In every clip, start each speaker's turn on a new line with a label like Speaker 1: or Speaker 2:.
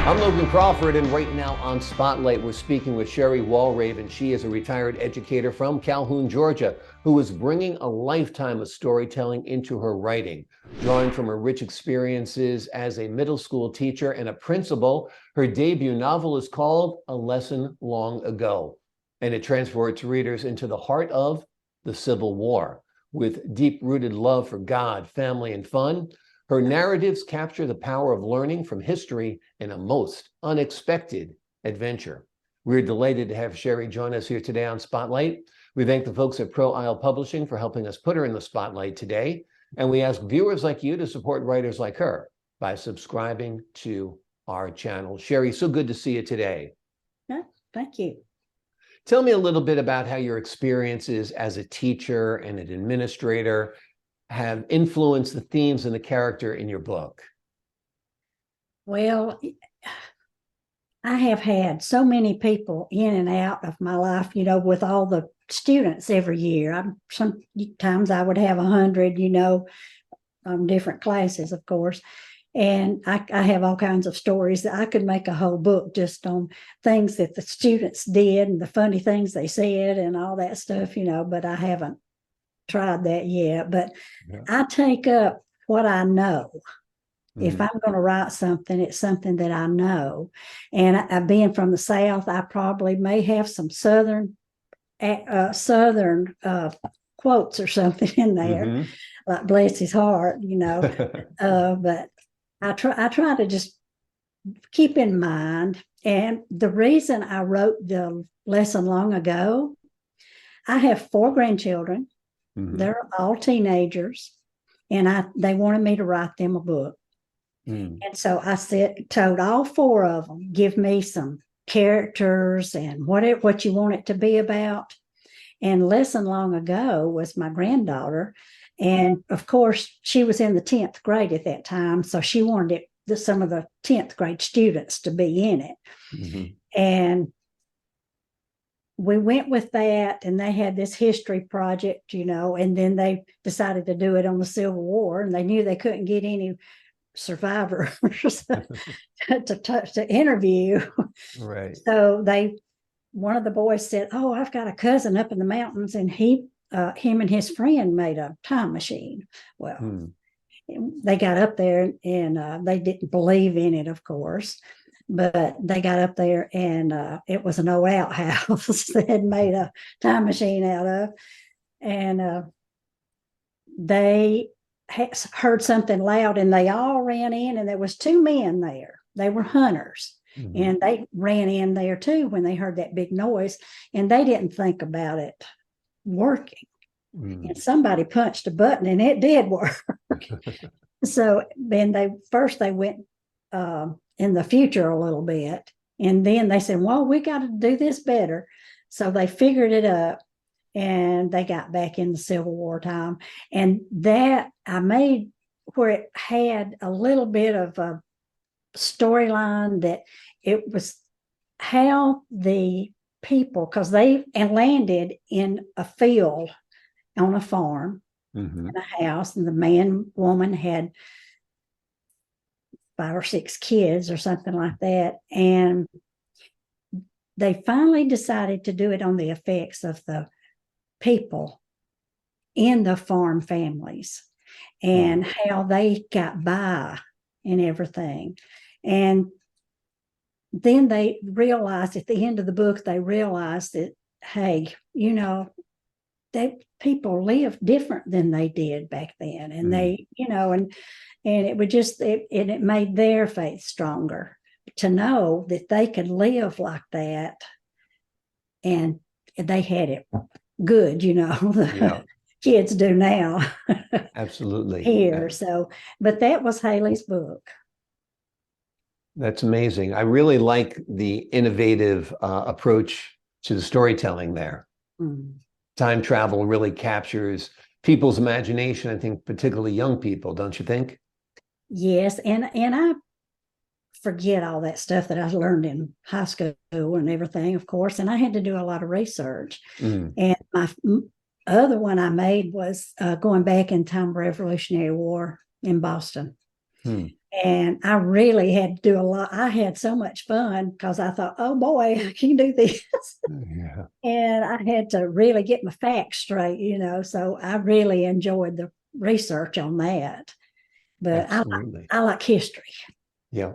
Speaker 1: I'm Logan Crawford, and right now on Spotlight, we're speaking with Sherry Walraven. She is a retired educator from Calhoun, Georgia, who is bringing a lifetime of storytelling into her writing. Drawing from her rich experiences as a middle school teacher and a principal, her debut novel is called A Lesson Long Ago, and it transports readers into the heart of the Civil War. With deep-rooted love for God, family, and fun, her narratives capture the power of learning from history in a most unexpected adventure. We're delighted to have Sherry join us here today on Spotlight. We thank the folks at Pro Isle Publishing for helping us put her in the spotlight today. And we ask viewers like you to support writers like her by subscribing to our channel. Sherry, so good to see you today.
Speaker 2: Yeah, thank you.
Speaker 1: Tell me a little bit about how your experiences as a teacher and an administrator have influenced the themes and the character in your book.
Speaker 2: Well, I have had so many people in and out of my life, with all the students every year. Sometimes I would have 100, different classes, of course. And I have all kinds of stories that I could make a whole book just on things that the students did and the funny things they said and all that stuff, but I haven't tried that yet. But yeah. I take up what I know. If I'm going to write something, it's something that I know. And being from the South, I probably may have some Southern quotes or something in there, like bless his heart, but I try to just keep in mind. And the reason I wrote the lesson long ago, I have 4 grandchildren. They're all teenagers, and they wanted me to write them a book. And so I told all 4 of them, give me some characters and what you want it to be about. And Lesson Long Ago was my granddaughter. And of course, she was in the 10th grade at that time. So she wanted some of the 10th grade students to be in it. And we went with that, and they had this history project, and then they decided to do it on the Civil War, and they knew they couldn't get any survivors to interview.
Speaker 1: Right.
Speaker 2: So one of the boys said, "Oh, I've got a cousin up in the mountains, and him and his friend made a time machine." Well, they got up there, and they didn't believe in it, of course. But they got up there, and it was an old outhouse they had made a time machine out of. And they heard something loud, and they all ran in, and there was 2 men there. They were hunters, and they ran in there too when they heard that big noise, and they didn't think about it working. And somebody punched a button, and it did work. So then they went in the future a little bit. And then they said, well, we got to do this better. So they figured it up, and they got back in the Civil War time. And that I made where it had a little bit of a storyline, that it was how the people, because they landed in a field on a farm, in a house, and the woman had 5 or 6 kids or something like that. And they finally decided to do it on the effects of the people in the farm families and how they got by and everything. And then they realized at the end of the book, they realized that, hey, people lived different than they did back then. And they, and it would just, it made their faith stronger to know that they could live like that. And they had it good, the kids do now.
Speaker 1: Absolutely.
Speaker 2: Here. So, but that was Haley's book.
Speaker 1: That's amazing. I really like the innovative approach to the storytelling there. Time travel really captures people's imagination, I think, particularly young people, don't you think?
Speaker 2: Yes, and I forget all that stuff that I learned in high school and everything, of course, and I had to do a lot of research. And my other one I made was going back in time of Revolutionary War in Boston. And I really had to do a lot. I had so much fun because I thought, oh boy, I can do this.
Speaker 1: Yeah.
Speaker 2: And I had to really get my facts straight, So I really enjoyed the research on that. But
Speaker 1: Absolutely.
Speaker 2: I like history.
Speaker 1: Yeah.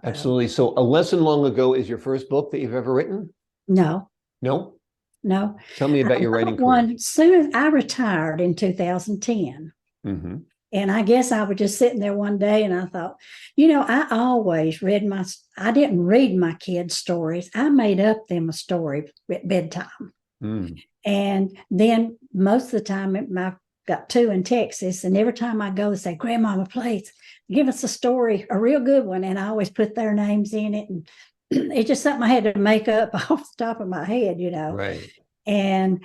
Speaker 1: Absolutely. So, A Lesson Long Ago is your first book that you've ever written?
Speaker 2: No,
Speaker 1: No?
Speaker 2: no.
Speaker 1: Tell me
Speaker 2: I
Speaker 1: about your
Speaker 2: wrote
Speaker 1: writing career.
Speaker 2: one soon as I retired in 2010.
Speaker 1: Mm-hmm.
Speaker 2: And I guess I was just sitting there one day and I thought, I always I didn't read my kids' stories. I made up them a story at bedtime.
Speaker 1: Mm.
Speaker 2: And then most of the time, I've got two in Texas. And every time I go, they say, Grandmama, please give us a story, a real good one. And I always put their names in it. And it's just something I had to make up off the top of my head,
Speaker 1: Right.
Speaker 2: And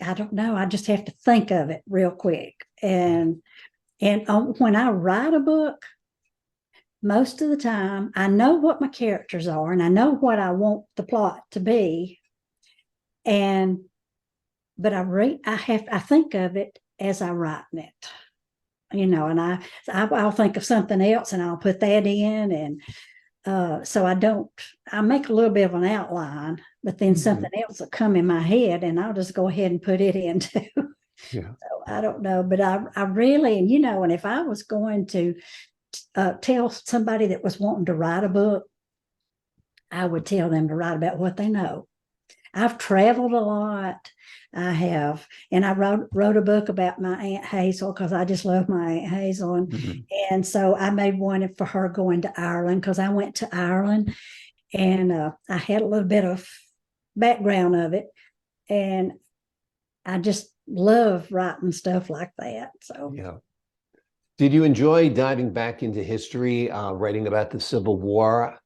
Speaker 2: I don't know. I just have to think of it real quick. And when I write a book, most of the time I know what my characters are and I know what I want the plot to be. But I think of it as I write it, and I'll think of something else and I'll put that in. And so I make a little bit of an outline, but then something else will come in my head and I'll just go ahead and put it in too.
Speaker 1: Yeah.
Speaker 2: So I don't know, but I really, and if I was going to tell somebody that was wanting to write a book, I would tell them to write about what they know. I've traveled a lot. I have, and I wrote a book about my Aunt Hazel because I just love my Aunt Hazel, and so I made one for her going to Ireland because I went to Ireland, and I had a little bit of background of it, and I just love writing stuff like that. So
Speaker 1: Yeah. Did you enjoy diving back into history, writing about the Civil War?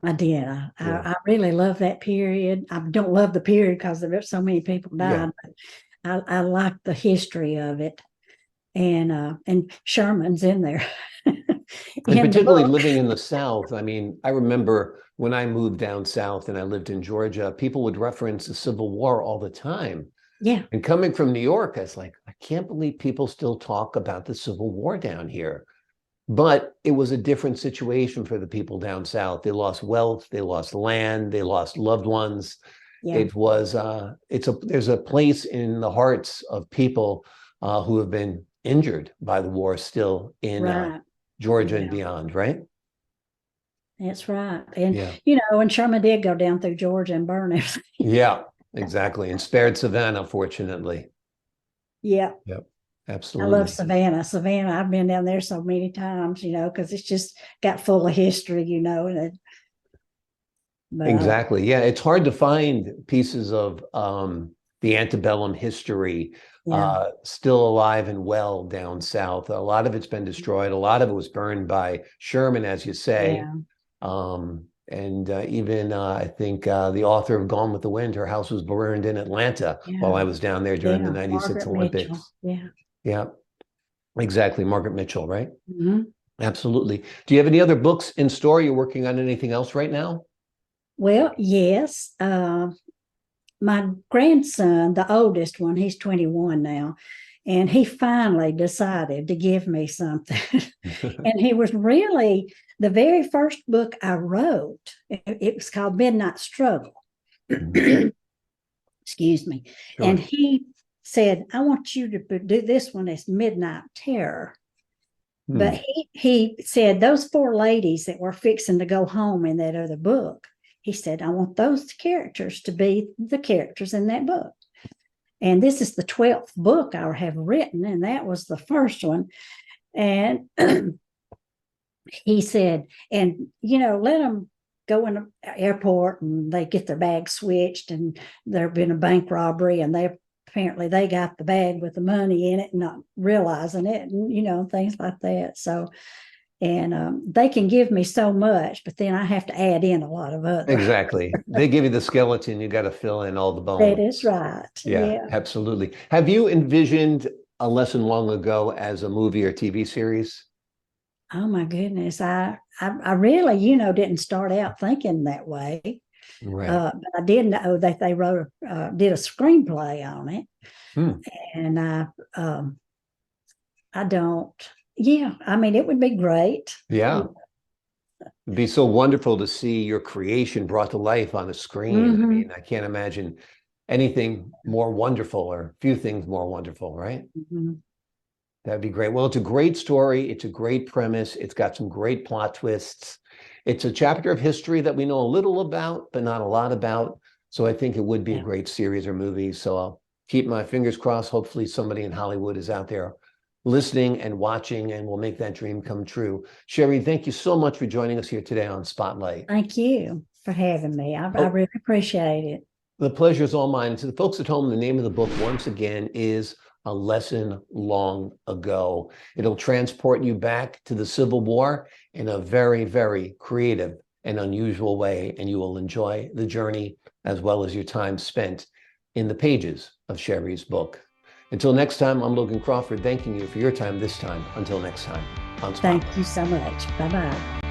Speaker 2: I did. I really love that period. I don't love the period because there's so many people died, but I like the history of it. And Sherman's in there.
Speaker 1: And
Speaker 2: In the
Speaker 1: particularly
Speaker 2: book.
Speaker 1: living in the South. I mean, I remember when I moved down South and I lived in Georgia, people would reference the Civil War all the time.
Speaker 2: Yeah.
Speaker 1: And coming from New York, I was like, I can't believe people still talk about the Civil War down here. But it was a different situation for the people down South. They lost wealth, they lost land, they lost loved ones.
Speaker 2: Yeah.
Speaker 1: It was there's a place in the hearts of people who have been injured by the war still in
Speaker 2: Right.
Speaker 1: Georgia and beyond, right?
Speaker 2: That's right. And
Speaker 1: Yeah.
Speaker 2: and Sherman did go down through Georgia and burn everything.
Speaker 1: Yeah, exactly. And spared Savannah, fortunately.
Speaker 2: Yeah.
Speaker 1: Yep.
Speaker 2: I love
Speaker 1: Absolutely.
Speaker 2: Savannah. Savannah, I've been down there so many times, because it's just got full of history, but
Speaker 1: Exactly. Yeah, it's hard to find pieces of the antebellum history still alive and well down south. A lot of it's been destroyed. A lot of it was burned by Sherman, as you say. And even I think the author of Gone with the Wind, her house was burned in Atlanta while I was down there during the '96
Speaker 2: Margaret
Speaker 1: Olympics.
Speaker 2: Mitchell. Yeah.
Speaker 1: Yeah, exactly. Margaret Mitchell, right?
Speaker 2: Mm-hmm.
Speaker 1: Absolutely. Do you have any other books in store? You're working on anything else right now?
Speaker 2: Well, yes. My grandson, the oldest one, he's 21 now, and he finally decided to give me something. And he was really the very first book I wrote. It was called Midnight Struggle. Excuse me.
Speaker 1: Sure.
Speaker 2: And he said, I want you to do this one as Midnight Terror. But he said those four ladies that were fixing to go home in that other book, he said, I want those characters to be the characters in that book. And this is the 12th book I have written, and that was the first one. And he said, and let them go in the airport and they get their bags switched, and there been a bank robbery, and apparently they got the bag with the money in it and not realizing it, and things like that. So, and they can give me so much, but then I have to add in a lot of other.
Speaker 1: Exactly. They give you the skeleton, you got to fill in all the bones.
Speaker 2: That is right.
Speaker 1: Yeah, absolutely. Have you envisioned A Lesson Long Ago as a movie or TV series?
Speaker 2: Oh my goodness. I really, didn't start out thinking that way.
Speaker 1: Right.
Speaker 2: But I did know that they did a screenplay on it.
Speaker 1: Hmm.
Speaker 2: And I don't. Yeah, I mean, it would be great.
Speaker 1: Yeah. It'd be so wonderful to see your creation brought to life on the screen. I mean, I can't imagine anything more wonderful, or few things more wonderful, right? That'd be great. Well, it's a great story. It's a great premise. It's got some great plot twists. It's a chapter of history that we know a little about, but not a lot about. So I think it would be a great series or movie. So I'll keep my fingers crossed. Hopefully somebody in Hollywood is out there listening and watching, and will make that dream come true. Sherry, thank you so much for joining us here today on Spotlight.
Speaker 2: Thank you for having me. I really appreciate it.
Speaker 1: The pleasure is all mine. To the folks at home, the name of the book, once again, is A Lesson Long Ago. It'll transport you back to the Civil War in a very, very creative and unusual way, and you will enjoy the journey as well as your time spent in the pages of Sherry's book. Until next time, I'm Logan Crawford, thanking you for your time this time. Until next time on Spotlight.
Speaker 2: Thank you so much. Bye-bye.